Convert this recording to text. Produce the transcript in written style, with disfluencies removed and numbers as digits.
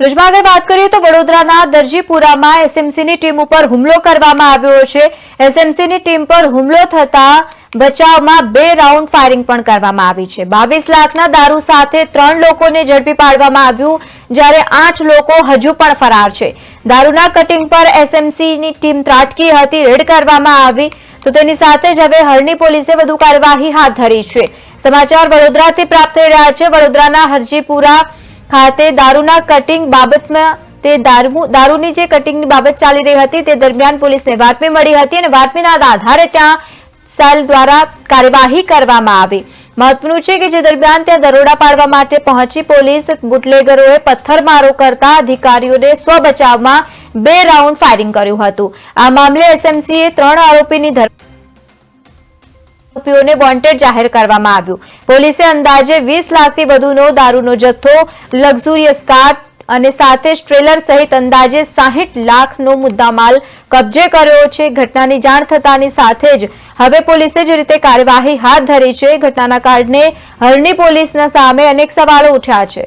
ન્યૂઝમાં આગળ વાત કરીએ તો વડોદરાના દરજીપુરામાં એસએમસીની ટીમ ઉપર હુમલો કરવામાં આવ્યો છે। એસએમસીની ટીમ પર હુમલો થતા બચાવમાં 2 રાઉન્ડ ફાયરિંગ પણ કરવામાં આવી છે। 22 લાખના દારૂ સાથે 3 લોકોને ઝડપી પાડવામાં આવ્યું, જ્યારે 8 લોકો હજુ પણ ફરાર છે। દારૂના કટિંગ પર એસએમસીની ટીમ ત્રાટકી હતી, રેડ કરવામાં આવી તો તેની સાથે જ હવે હરણી પોલીસે વધુ કાર્યવાહી હાથ ધરી છે। સમાચાર વડોદરાથી પ્રાપ્ત થઈ રહ્યા છે। વડોદરાના હરજીપુરા ખાતે દારૂના કટિંગ બાબતમાં દારૂની જે કટિંગની બાબત ચાલી રહી હતી તે દરમિયાન પોલીસને બાતમી મળી હતી અને બાતમીના આધારે ત્યાં સેલ દ્વારા કાર્યવાહી કરવામાં આવી। મહત્વનું છે કે જે દરમિયાન ત્યાં દરોડા પાડવા માટે પહોંચી પોલીસ બુટલેગરોએ પથ્થરમારો કરતા અધિકારીઓને સ્વબચાવમાં 2 રાઉન્ડ ફાયરિંગ કર્યું હતું। આ મામલે એસએમસીએ 3 આરોપીની આરોપીઓને વોન્ટેડ જાહેર કરવામાં આવ્યું। પોલીસે અંદાજે 20 લાખથી વધુનો દારૂનો જથ્થો, લક્ઝુરિયસ કાર અને સાથે જ ટ્રેલર સહિત અંદાજે 60 લાખનો મુદ્દામાલ કબજે કર્યો છે। ઘટનાની જાણ થતાની સાથે જ હવે પોલીસે જે રીતે કાર્યવાહી હાથ ધરી છે, ઘટનાના કારણે હરણી પોલીસના સામે અનેક સવાલો ઉઠ્યા છે।